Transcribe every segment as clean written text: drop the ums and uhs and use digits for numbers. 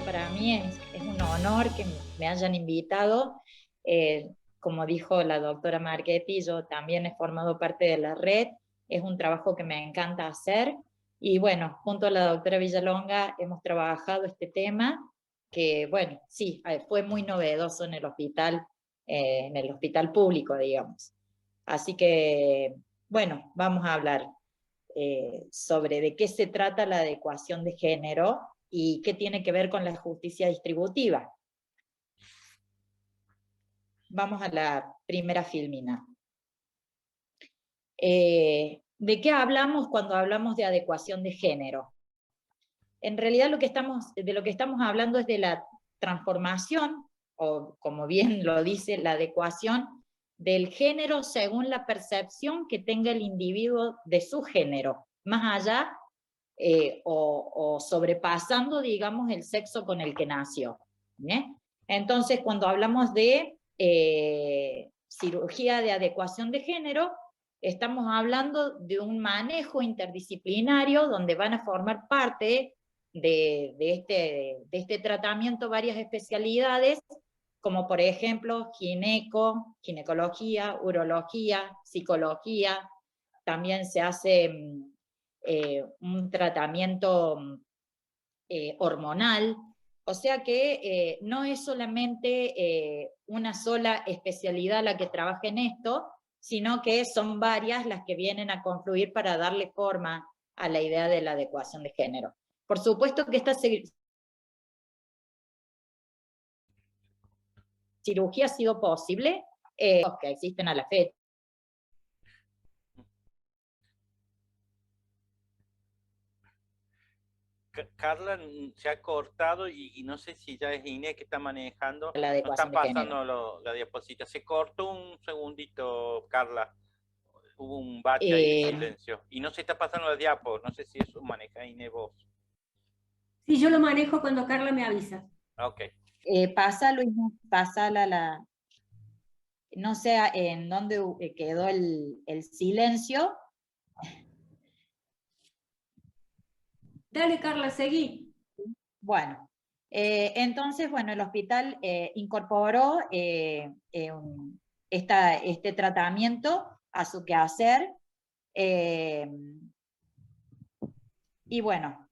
para mí es un honor que me hayan invitado. Como dijo la doctora Marchetti, yo también he formado parte de la red, es un trabajo que me encanta hacer, y bueno, junto a la doctora Villalonga hemos trabajado este tema, que bueno, sí, fue muy novedoso en el hospital público, digamos. Así que, bueno, vamos a hablar sobre de qué se trata la adecuación de género y qué tiene que ver con la justicia distributiva. Vamos a la primera filmina. ¿De qué hablamos cuando hablamos de adecuación de género? En realidad de lo que estamos hablando es de la transformación, o como bien lo dice, la adecuación del género según la percepción que tenga el individuo de su género, más allá o sobrepasando, digamos, el sexo con el que nació. ¿Bien? Entonces, cuando hablamos de cirugía de adecuación de género, estamos hablando de un manejo interdisciplinario donde van a formar parte de este tratamiento varias especialidades, como por ejemplo ginecología, urología, psicología. También se hace un tratamiento hormonal. O sea que no es solamente una sola especialidad la que trabaja en esto, sino que son varias las que vienen a confluir para darle forma a la idea de la adecuación de género. Por supuesto que esta cirugía ha sido posible, que existen a la fecha. Carla se ha cortado y no sé si ya es Inés que está manejando. La No adecuación están de género. pasando la diapositiva. Se cortó un segundito, Carla. Hubo un bache ahí de silencio. Y no se está pasando la diapo. No sé si eso maneja Inés vos. Sí, yo lo manejo cuando Carla me avisa. Ok. Pásalo, la... No sé en dónde quedó el silencio. Dale, Carla, seguí. Bueno, entonces, bueno, el hospital incorporó este tratamiento a su quehacer, y bueno,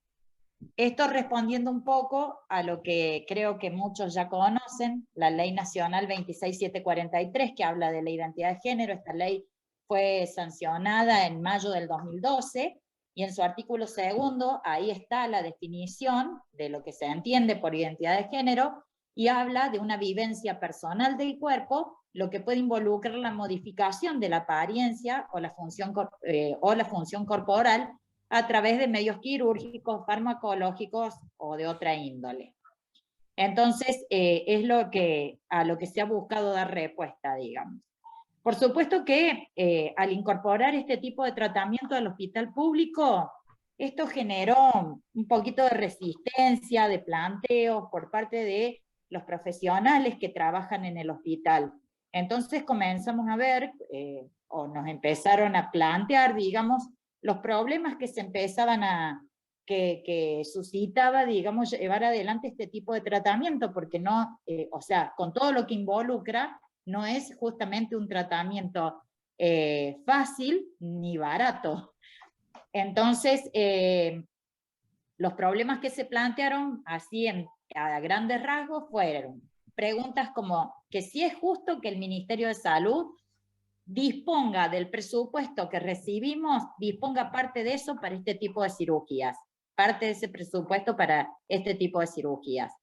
esto respondiendo un poco a lo que creo que muchos ya conocen, la Ley Nacional 26743, que habla de la identidad de género. Esta ley fue sancionada en mayo del 2012, y en su artículo 2, ahí está la definición de lo que se entiende por identidad de género, y habla de una vivencia personal del cuerpo, lo que puede involucrar la modificación de la apariencia o la función corporal a través de medios quirúrgicos, farmacológicos o de otra índole. Entonces, es a lo que se ha buscado dar respuesta, digamos. Por supuesto que al incorporar este tipo de tratamiento al hospital público, esto generó un poquito de resistencia, de planteos por parte de los profesionales que trabajan en el hospital. Entonces comenzamos a ver, o nos empezaron a plantear, digamos, los problemas que se empezaban que suscitaba, digamos, llevar adelante este tipo de tratamiento, porque no, o sea, con todo lo que involucra, no es justamente un tratamiento fácil ni barato. Entonces, los problemas que se plantearon así a grandes rasgos fueron preguntas como que si es justo que el Ministerio de Salud disponga del presupuesto que recibimos, disponga parte de eso para este tipo de cirugías, parte de ese presupuesto para este tipo de cirugías.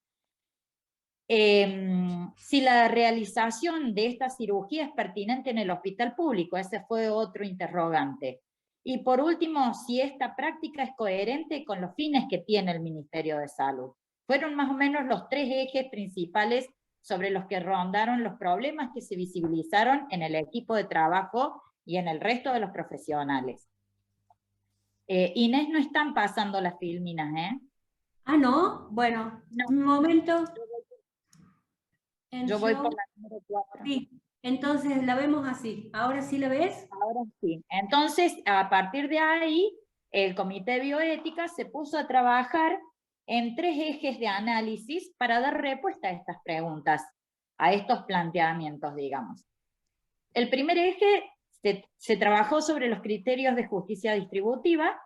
Si la realización de esta cirugía es pertinente en el hospital público, ese fue otro interrogante. Y por último, si esta práctica es coherente con los fines que tiene el Ministerio de Salud. Fueron más o menos los 3 ejes principales sobre los que rondaron los problemas que se visibilizaron en el equipo de trabajo y en el resto de los profesionales. Inés, no están pasando las filminas, ¿eh? Ah, ¿no? Bueno, no. Un momento. Yo voy por la número 4. Sí, entonces la vemos así. ¿Ahora sí la ves? Ahora sí. Entonces, a partir de ahí, el Comité de Bioética se puso a trabajar en 3 ejes de análisis para dar respuesta a estas preguntas, a estos planteamientos, digamos. El primer eje se trabajó sobre los criterios de justicia distributiva,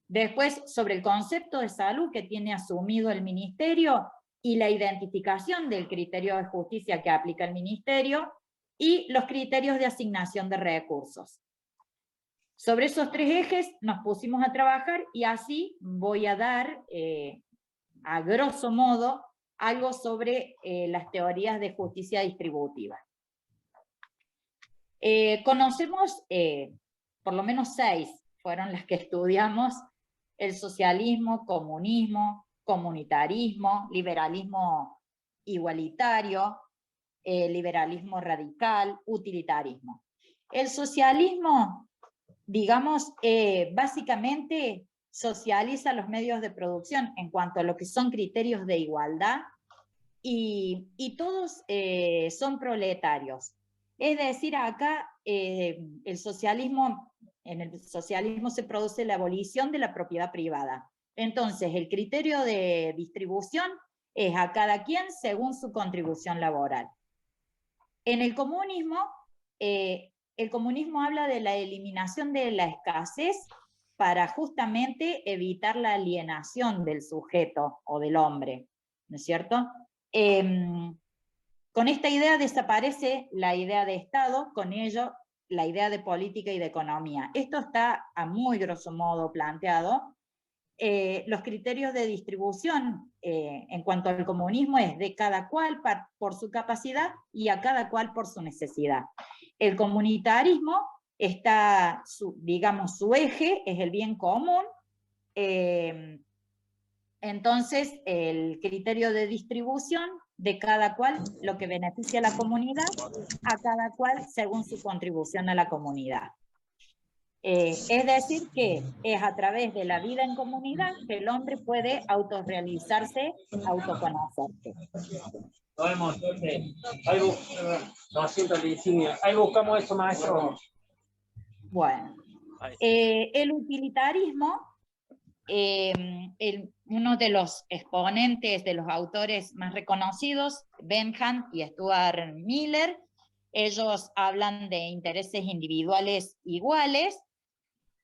después sobre el concepto de salud que tiene asumido el Ministerio y la identificación del criterio de justicia que aplica el Ministerio, y los criterios de asignación de recursos. Sobre esos 3 ejes nos pusimos a trabajar y así voy a dar, a grosso modo, algo sobre las teorías de justicia distributiva. Conocemos, por lo menos 6 fueron las que estudiamos: el socialismo, comunismo, comunitarismo, liberalismo igualitario, liberalismo radical, utilitarismo. El socialismo, digamos, básicamente socializa los medios de producción en cuanto a lo que son criterios de igualdad, y todos son proletarios. Es decir, acá en el socialismo se produce la abolición de la propiedad privada. Entonces, el criterio de distribución es a cada quien según su contribución laboral. En el comunismo habla de la eliminación de la escasez para justamente evitar la alienación del sujeto o del hombre, ¿no es cierto? Con esta idea desaparece la idea de Estado, con ello la idea de política y de economía. Esto está a muy grosso modo planteado. Los criterios de distribución en cuanto al comunismo es de cada cual por su capacidad y a cada cual por su necesidad. El comunitarismo está, digamos, su eje es el bien común. Entonces, el criterio de distribución de cada cual, lo que beneficia a la comunidad, a cada cual según su contribución a la comunidad. Es decir, que es a través de la vida en comunidad que el hombre puede autorrealizarse, autoconocerse. Ahí buscamos eso, maestro. Bueno, el utilitarismo, uno de los exponentes, de los autores más reconocidos, Bentham y Stuart Miller, ellos hablan de intereses individuales iguales.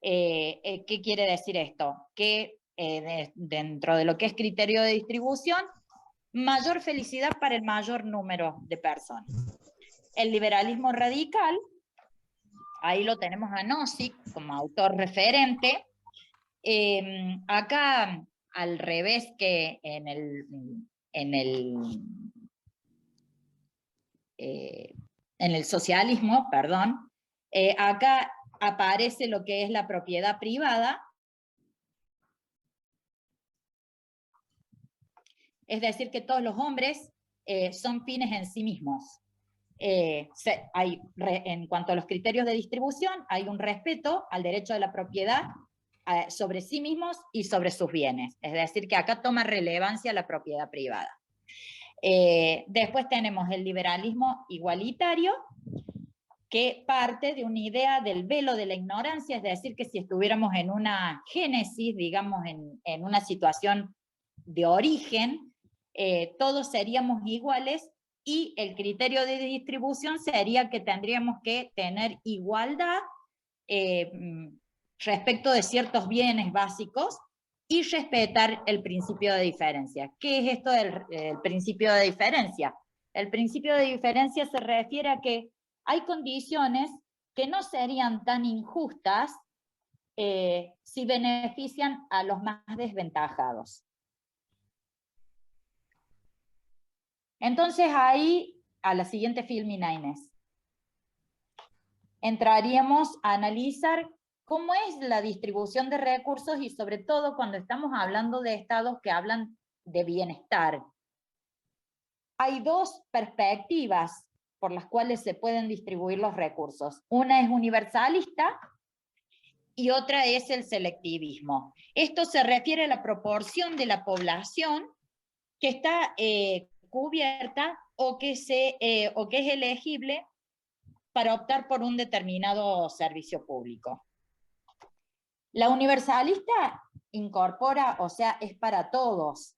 ¿Qué quiere decir esto? Que dentro de lo que es criterio de distribución, mayor felicidad para el mayor número de personas. El liberalismo radical, ahí lo tenemos a Nozick como autor referente. Acá, al revés que en el socialismo, perdón, acá aparece lo que es la propiedad privada, es decir, que todos los hombres son fines en sí mismos. En cuanto a los criterios de distribución, hay un respeto al derecho de la propiedad sobre sí mismos y sobre sus bienes, es decir, que acá toma relevancia la propiedad privada. Después tenemos el liberalismo igualitario, que parte de una idea del velo de la ignorancia, es decir, que si estuviéramos en una génesis, digamos, en una situación de origen, todos seríamos iguales, y el criterio de distribución sería que tendríamos que tener igualdad respecto de ciertos bienes básicos y respetar el principio de diferencia. ¿Qué es esto del principio de diferencia? El principio de diferencia se refiere a que hay condiciones que no serían tan injustas si benefician a los más desventajados. Entonces ahí, a la siguiente filmina, Inés, entraríamos a analizar cómo es la distribución de recursos y sobre todo cuando estamos hablando de estados que hablan de bienestar. Hay 2 perspectivas por las cuales se pueden distribuir los recursos. Una es universalista y otra es el selectivismo. Esto se refiere a la proporción de la población que está cubierta o que es elegible para optar por un determinado servicio público. La universalista incorpora, o sea, es para todos,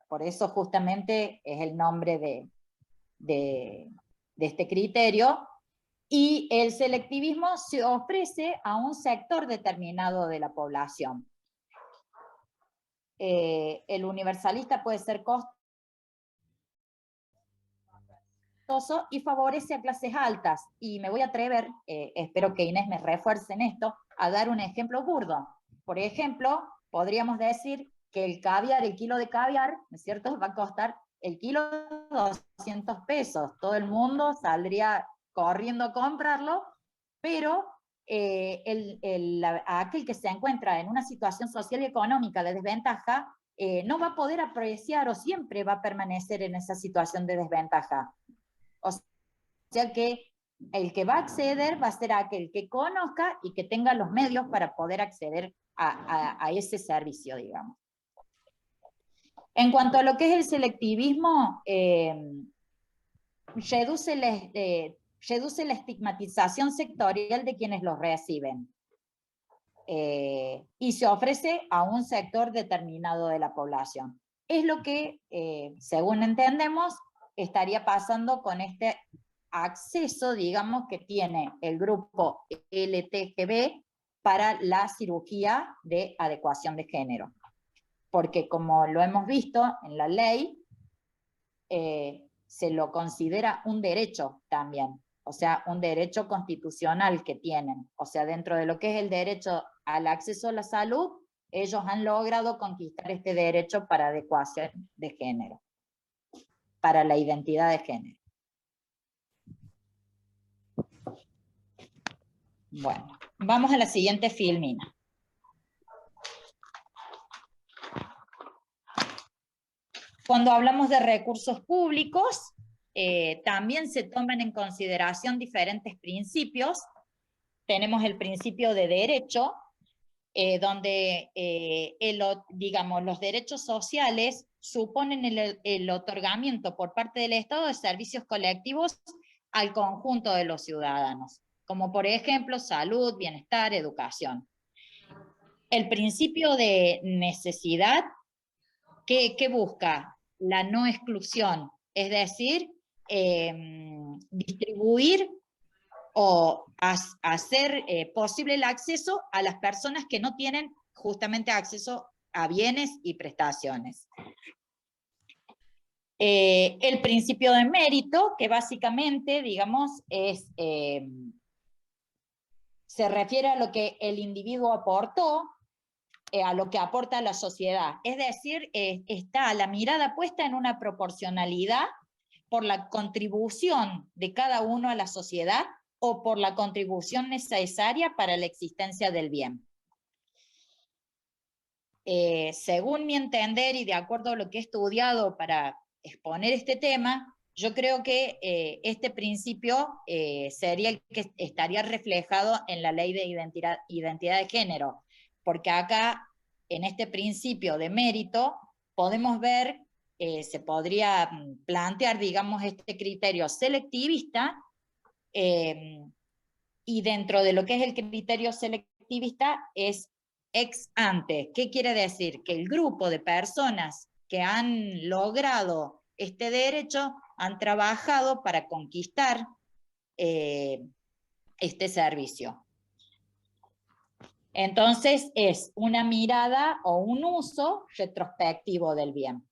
por eso justamente es el nombre de este criterio, y el selectivismo se ofrece a un sector determinado de la población. El universalista puede ser costoso y favorece a clases altas, y me voy a atrever, espero que Inés me refuerce en esto, a dar un ejemplo burdo. Por ejemplo, podríamos decir que el caviar, el kilo de caviar, ¿no es cierto?, va a costar el kilo 200 pesos, todo el mundo saldría corriendo a comprarlo, pero aquel que se encuentra en una situación social y económica de desventaja, no va a poder apreciar o siempre va a permanecer en esa situación de desventaja. O sea que el que va a acceder va a ser aquel que conozca y que tenga los medios para poder acceder a ese servicio, digamos. En cuanto a lo que es el selectivismo, reduce la estigmatización sectorial de quienes los reciben. Y se ofrece a un sector determinado de la población. Es lo que, según entendemos, estaría pasando con este acceso, digamos, que tiene el grupo LTGB para la cirugía de adecuación de género. Porque como lo hemos visto en la ley, se lo considera un derecho también, o sea, un derecho constitucional que tienen. O sea, dentro de lo que es el derecho al acceso a la salud, ellos han logrado conquistar este derecho para adecuación de género, para la identidad de género. Bueno, vamos a la siguiente filmina. Cuando hablamos de recursos públicos, también se toman en consideración diferentes principios. Tenemos el principio de derecho, donde digamos, los derechos sociales suponen el otorgamiento por parte del Estado de servicios colectivos al conjunto de los ciudadanos, como por ejemplo salud, bienestar, educación. El principio de necesidad, ¿qué busca? La no exclusión, es decir, distribuir o hacer posible el acceso a las personas que no tienen justamente acceso a bienes y prestaciones. El principio de mérito, que básicamente, digamos, se refiere a lo que el individuo aportó, a lo que aporta a la sociedad. Es decir, está la mirada puesta en una proporcionalidad por la contribución de cada uno a la sociedad o por la contribución necesaria para la existencia del bien. Según mi entender y de acuerdo a lo que he estudiado para exponer este tema, yo creo que este principio sería el que estaría reflejado en la ley de identidad de género, porque acá, en este principio de mérito, podemos ver, se podría plantear, digamos, este criterio selectivista, y dentro de lo que es el criterio selectivista es ex ante. ¿Qué quiere decir? Que el grupo de personas que han logrado este derecho han trabajado para conquistar este servicio. Entonces es una mirada o un uso retrospectivo del bien.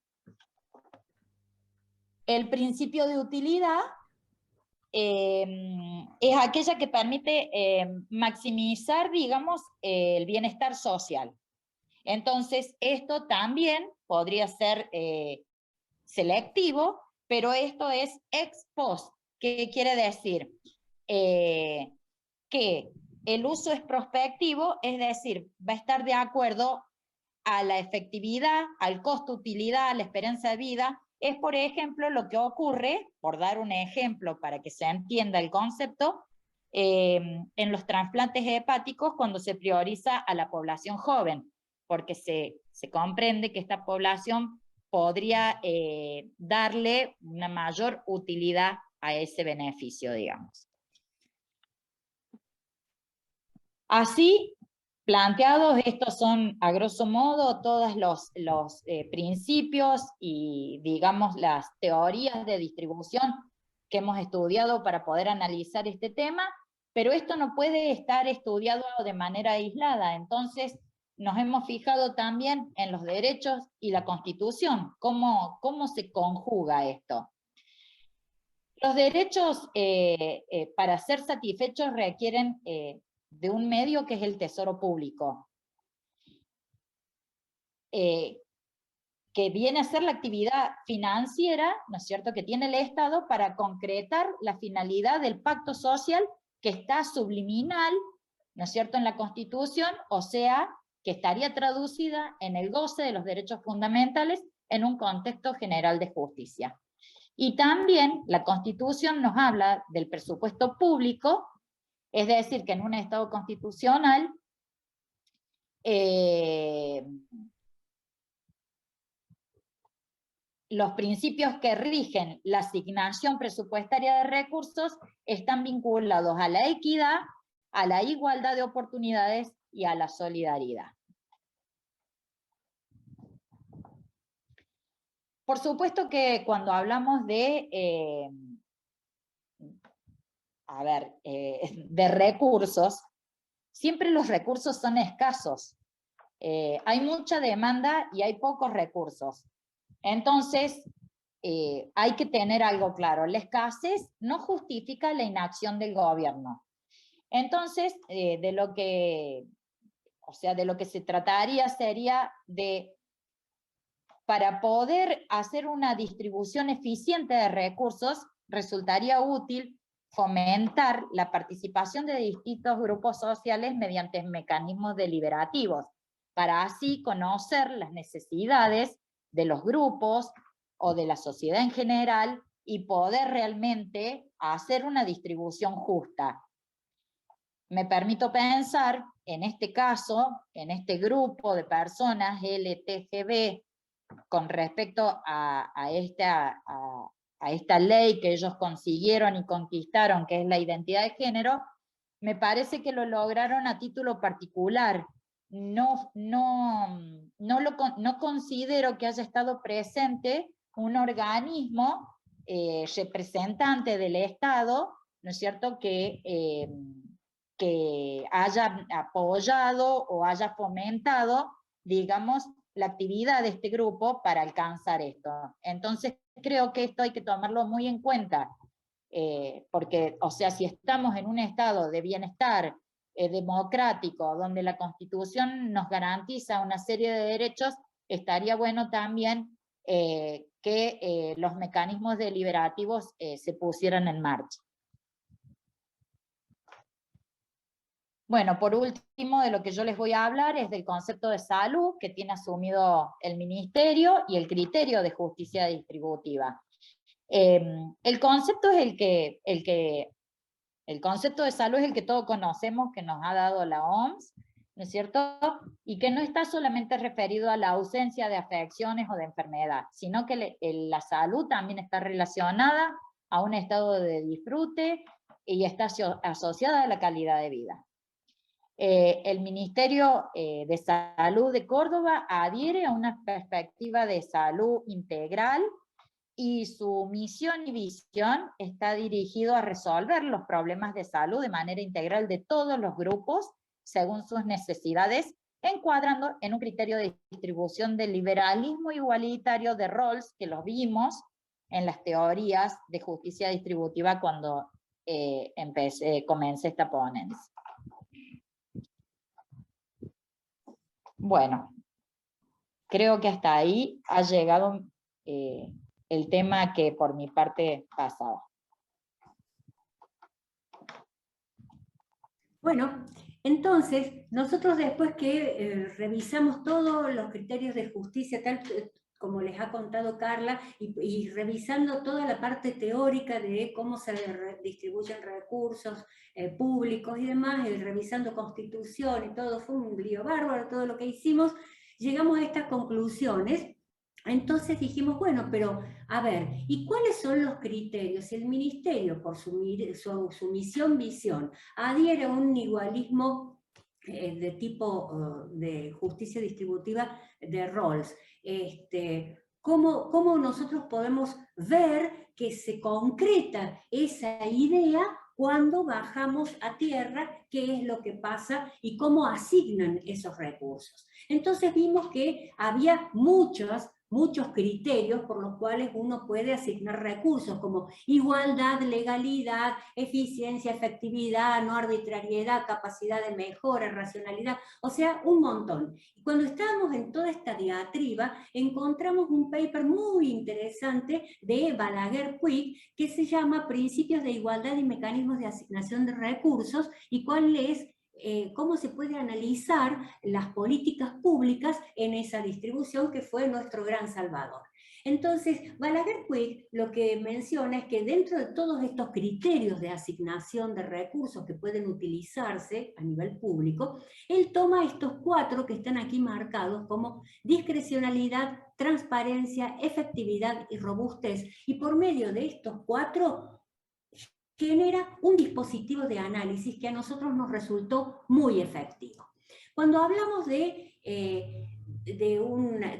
El principio de utilidad es aquella que permite maximizar, digamos, el bienestar social. Entonces, esto también podría ser selectivo, pero esto es ex post. ¿Qué quiere decir? Que el uso es prospectivo, es decir, va a estar de acuerdo a la efectividad, al costo-utilidad, a la esperanza de vida. Es, por ejemplo, lo que ocurre, por dar un ejemplo para que se entienda el concepto, en los trasplantes hepáticos cuando se prioriza a la población joven, porque se comprende que esta población podría darle una mayor utilidad a ese beneficio, digamos. Así, planteados, estos son a grosso modo todos los principios y digamos las teorías de distribución que hemos estudiado para poder analizar este tema, pero esto no puede estar estudiado de manera aislada, entonces nos hemos fijado también en los derechos y la Constitución, cómo se conjuga esto. Los derechos para ser satisfechos requieren de un medio que es el tesoro público, que viene a ser la actividad financiera, ¿no es cierto?, que tiene el Estado para concretar la finalidad del pacto social que está subliminal, ¿no es cierto?, en la Constitución, o sea, que estaría traducida en el goce de los derechos fundamentales en un contexto general de justicia. Y también la Constitución nos habla del presupuesto público, es decir, que en un Estado constitucional los principios que rigen la asignación presupuestaria de recursos están vinculados a la equidad, a la igualdad de oportunidades y a la solidaridad. Por supuesto que cuando hablamos de recursos, siempre los recursos son escasos. Hay mucha demanda y hay pocos recursos. Entonces, hay que tener algo claro. La escasez no justifica la inacción del gobierno. Entonces, de lo que se trataría sería de, para poder hacer una distribución eficiente de recursos, resultaría útil fomentar la participación de distintos grupos sociales mediante mecanismos deliberativos, para así conocer las necesidades de los grupos o de la sociedad en general y poder realmente hacer una distribución justa. Me permito pensar, en este caso, en este grupo de personas LTGB, con respecto a esta ley que ellos consiguieron y conquistaron, que es la identidad de género, me parece que lo lograron a título particular. No considero que haya estado presente un organismo representante del Estado, ¿no es cierto?, que haya apoyado o haya fomentado, digamos, la actividad de este grupo para alcanzar esto. Entonces creo que esto hay que tomarlo muy en cuenta, porque, o sea, si estamos en un estado de bienestar democrático, donde la Constitución nos garantiza una serie de derechos, estaría bueno también que los mecanismos deliberativos se pusieran en marcha. Bueno, por último, de lo que yo les voy a hablar es del concepto de salud que tiene asumido el Ministerio y el criterio de justicia distributiva. El concepto de salud es el que todos conocemos, que nos ha dado la OMS, ¿no es cierto? Y que no está solamente referido a la ausencia de afecciones o de enfermedad, sino que la salud también está relacionada a un estado de disfrute y está asociada a la calidad de vida. El Ministerio de Salud de Córdoba adhiere a una perspectiva de salud integral y su misión y visión está dirigido a resolver los problemas de salud de manera integral de todos los grupos según sus necesidades, encuadrando en un criterio de distribución del liberalismo igualitario de roles que los vimos en las teorías de justicia distributiva cuando comencé esta ponencia. Bueno, creo que hasta ahí ha llegado el tema que por mi parte pasaba. Bueno, entonces, nosotros después que revisamos todos los criterios de justicia, tal como les ha contado Carla, y revisando toda la parte teórica de cómo se distribuyen recursos públicos y demás, y revisando Constitución y todo, fue un lío bárbaro todo lo que hicimos, llegamos a estas conclusiones. Entonces dijimos, bueno, pero a ver, ¿y cuáles son los criterios? Si el Ministerio, por su misión-visión, adhiere a un igualismo de tipo de justicia distributiva de roles. ¿Cómo nosotros podemos ver que se concreta esa idea cuando bajamos a tierra, qué es lo que pasa y cómo asignan esos recursos? Entonces vimos que había muchos criterios por los cuales uno puede asignar recursos, como igualdad, legalidad, eficiencia, efectividad, no arbitrariedad, capacidad de mejora, racionalidad, o sea, un montón. Y cuando estábamos en toda esta diatriba, encontramos un paper muy interesante de Balaguer-Puig que se llama Principios de Igualdad y Mecanismos de Asignación de Recursos, y cuál es cómo se puede analizar las políticas públicas en esa distribución, que fue nuestro gran salvador. Entonces, Balaguer-Puig lo que menciona es que dentro de todos estos criterios de asignación de recursos que pueden utilizarse a nivel público, él toma estos 4 que están aquí marcados como discrecionalidad, transparencia, efectividad y robustez, y por medio de estos 4 genera un dispositivo de análisis que a nosotros nos resultó muy efectivo. Cuando hablamos de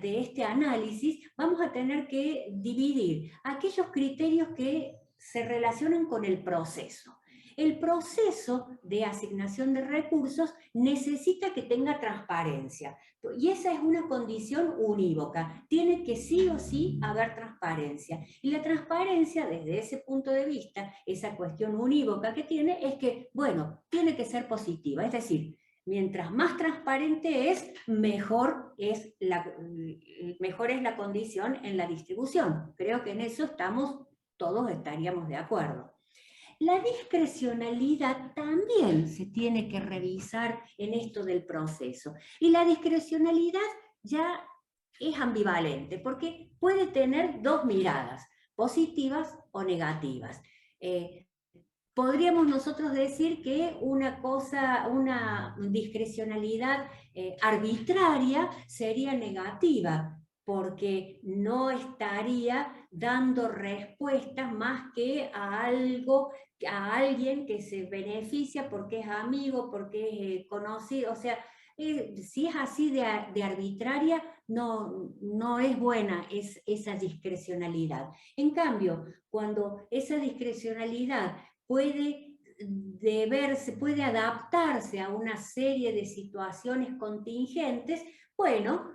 este análisis, vamos a tener que dividir aquellos criterios que se relacionan con el proceso. El proceso de asignación de recursos necesita que tenga transparencia, y esa es una condición unívoca. Tiene que sí o sí haber transparencia. Y la transparencia, desde ese punto de vista, esa cuestión unívoca que tiene, es que, bueno, tiene que ser positiva. Es decir, mientras más transparente es, mejor es la condición en la distribución. Creo que en eso todos estaríamos de acuerdo. La discrecionalidad también se tiene que revisar en esto del proceso. Y la discrecionalidad ya es ambivalente, porque puede tener 2 miradas, positivas o negativas. Podríamos nosotros decir que una discrecionalidad arbitraria sería negativa, porque no estaría dando respuestas más que a alguien que se beneficia porque es amigo, porque es conocido. O sea, si es así de arbitraria, no es buena esa discrecionalidad. En cambio, cuando esa discrecionalidad puede adaptarse a una serie de situaciones contingentes, bueno,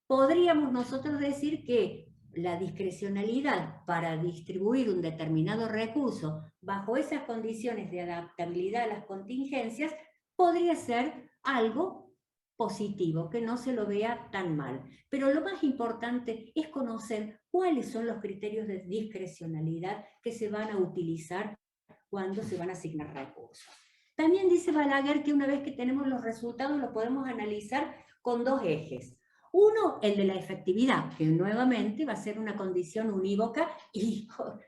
podríamos nosotros decir que la discrecionalidad para distribuir un determinado recurso bajo esas condiciones de adaptabilidad a las contingencias podría ser algo positivo, que no se lo vea tan mal. Pero lo más importante es conocer cuáles son los criterios de discrecionalidad que se van a utilizar cuando se van a asignar recursos. También dice Balaguer que una vez que tenemos los resultados lo podemos analizar con 2 ejes. Uno, el de la efectividad, que nuevamente va a ser una condición unívoca y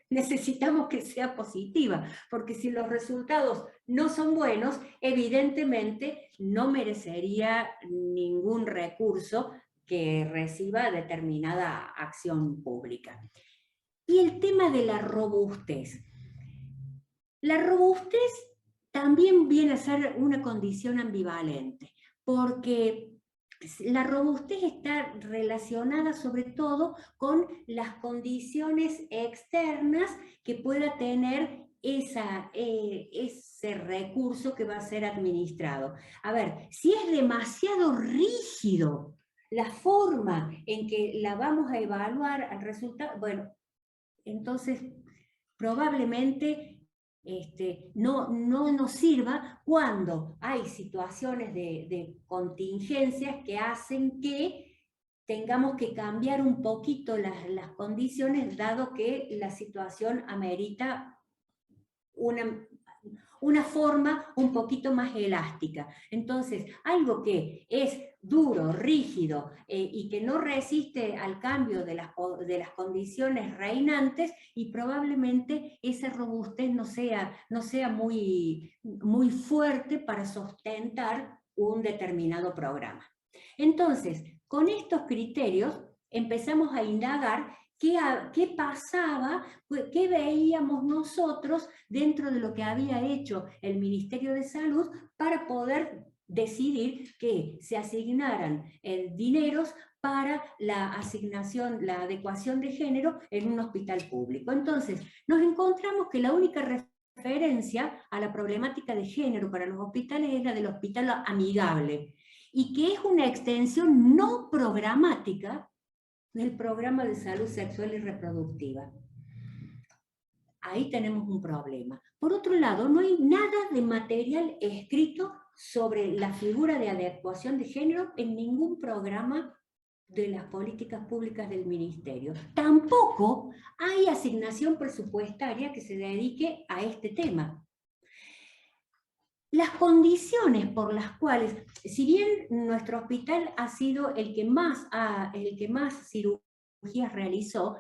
necesitamos que sea positiva, porque si los resultados no son buenos, evidentemente no merecería ningún recurso que reciba determinada acción pública. Y el tema de la robustez. La robustez también viene a ser una condición ambivalente, porque la robustez está relacionada sobre todo con las condiciones externas que pueda tener ese recurso que va a ser administrado. A ver, si es demasiado rígido la forma en que la vamos a evaluar al resultado, bueno, entonces probablemente no nos sirva cuando hay situaciones de contingencias que hacen que tengamos que cambiar un poquito las condiciones, dado que la situación amerita una forma un poquito más elástica. Entonces, algo que es duro, rígido y que no resiste al cambio de las condiciones reinantes, y probablemente esa robustez no sea muy fuerte para sustentar un determinado programa. Entonces, con estos criterios empezamos a indagar qué pasaba, qué veíamos nosotros dentro de lo que había hecho el Ministerio de Salud para poder decidir que se asignaran dineros para la asignación, la adecuación de género en un hospital público. Entonces, nos encontramos que la única referencia a la problemática de género para los hospitales es la del hospital amigable, y que es una extensión no programática del programa de salud sexual y reproductiva. Ahí tenemos un problema. Por otro lado, no hay nada de material escrito sobre la figura de adecuación de género en ningún programa de las políticas públicas del Ministerio. Tampoco hay asignación presupuestaria que se dedique a este tema. Las condiciones por las cuales, si bien nuestro hospital ha sido el que más cirugías realizó,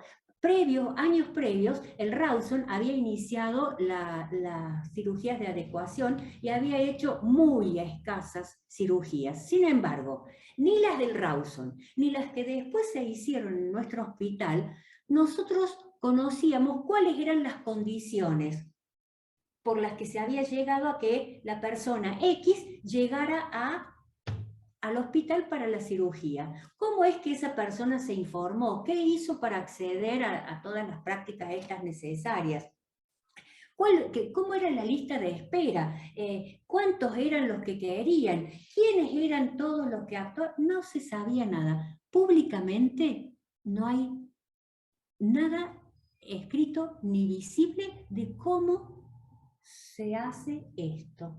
años previos, el Rawson había iniciado las cirugías de adecuación y había hecho muy escasas cirugías. Sin embargo, ni las del Rawson, ni las que después se hicieron en nuestro hospital, nosotros conocíamos cuáles eran las condiciones por las que se había llegado a que la persona X llegara al hospital para la cirugía. ¿Cómo es que esa persona se informó? ¿Qué hizo para acceder a todas las prácticas estas necesarias? ¿Cómo era la lista de espera? ¿Cuántos eran los que querían? ¿Quiénes eran todos los que actuaban? No se sabía nada. Públicamente no hay nada escrito ni visible de cómo se hace esto.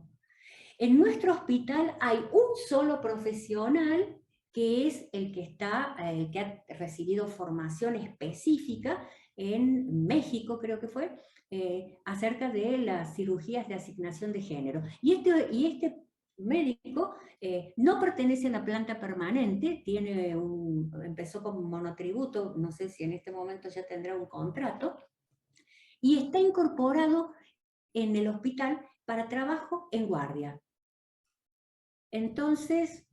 En nuestro hospital hay un solo profesional que es el que ha recibido formación específica en México, creo que fue, acerca de las cirugías de asignación de género. Y este médico no pertenece a la planta permanente, empezó como monotributo, no sé si en este momento ya tendrá un contrato, y está incorporado en el hospital para trabajo en guardia. Entonces,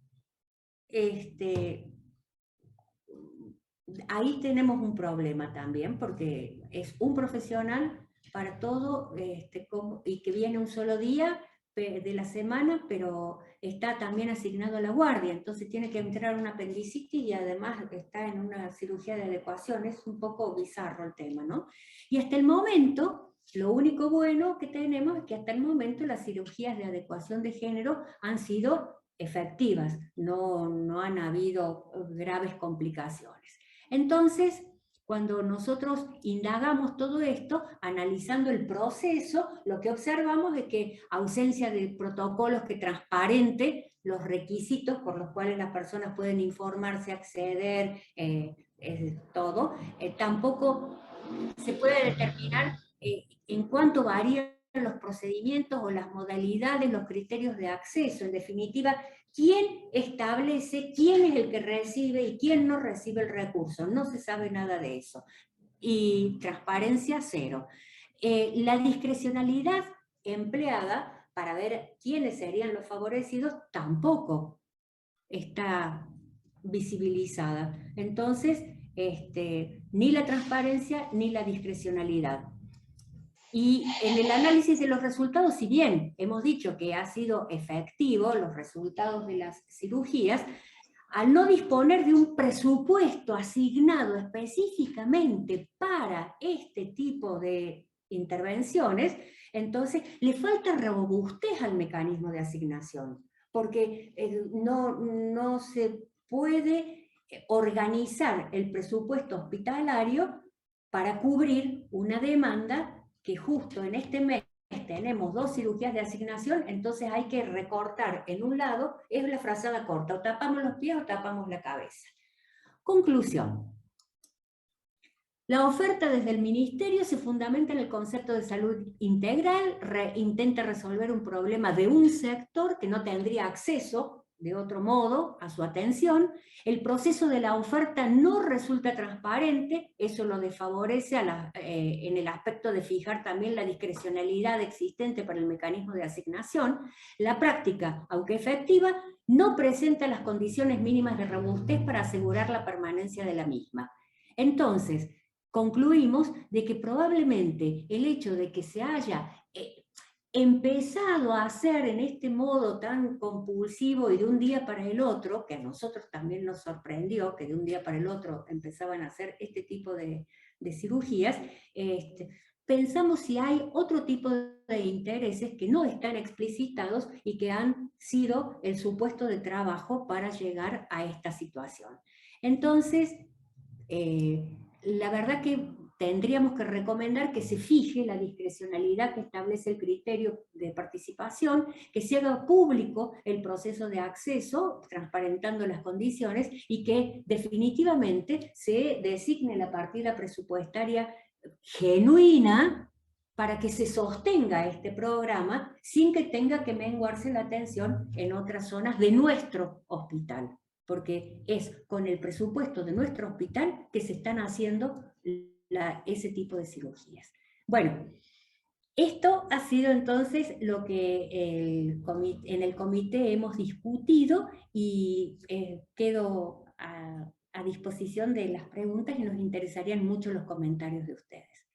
ahí tenemos un problema también, porque es un profesional para todo, y que viene un solo día de la semana, pero está también asignado a la guardia, entonces tiene que entrar una apendicitis y además está en una cirugía de adecuación. Es un poco bizarro el tema, ¿no? Y hasta el momento, lo único bueno que tenemos es que hasta el momento las cirugías de adecuación de género han sido efectivas, no han habido graves complicaciones. Entonces, cuando nosotros indagamos todo esto, analizando el proceso, lo que observamos es que ausencia de protocolos que transparente los requisitos por los cuales las personas pueden informarse, acceder, todo, tampoco se puede determinar en cuánto varían los procedimientos o las modalidades, los criterios de acceso. En definitiva, ¿quién establece quién es el que recibe y quién no recibe el recurso? No se sabe nada de eso. Y transparencia cero. La discrecionalidad empleada para ver quiénes serían los favorecidos tampoco está visibilizada. Entonces, ni la transparencia ni la discrecionalidad. Y en el análisis de los resultados, si bien hemos dicho que ha sido efectivo los resultados de las cirugías, al no disponer de un presupuesto asignado específicamente para este tipo de intervenciones, entonces le falta robustez al mecanismo de asignación, porque no se puede organizar el presupuesto hospitalario para cubrir una demanda que justo en este mes tenemos 2 cirugías de asignación, entonces hay que recortar en un lado, es la frazada corta, o tapamos los pies o tapamos la cabeza. Conclusión. La oferta desde el Ministerio se fundamenta en el concepto de salud integral, intenta resolver un problema de un sector que no tendría acceso de otro modo a su atención. El proceso de la oferta no resulta transparente, eso lo desfavorece en el aspecto de fijar también la discrecionalidad existente para el mecanismo de asignación. La práctica, aunque efectiva, no presenta las condiciones mínimas de robustez para asegurar la permanencia de la misma. Entonces, concluimos de que probablemente el hecho de que se haya empezado a hacer en este modo tan compulsivo y de un día para el otro, que a nosotros también nos sorprendió que de un día para el otro empezaban a hacer este tipo de cirugías, pensamos si hay otro tipo de intereses que no están explicitados y que han sido el supuesto de trabajo para llegar a esta situación. Entonces, la verdad que tendríamos que recomendar que se fije la discrecionalidad que establece el criterio de participación, que se haga público el proceso de acceso, transparentando las condiciones, y que definitivamente se designe la partida presupuestaria genuina para que se sostenga este programa sin que tenga que menguarse la atención en otras zonas de nuestro hospital, porque es con el presupuesto de nuestro hospital que se están haciendo ese tipo de cirugías. Bueno, esto ha sido entonces lo que en el comité hemos discutido, y quedo a disposición de las preguntas, y nos interesarían mucho los comentarios de ustedes.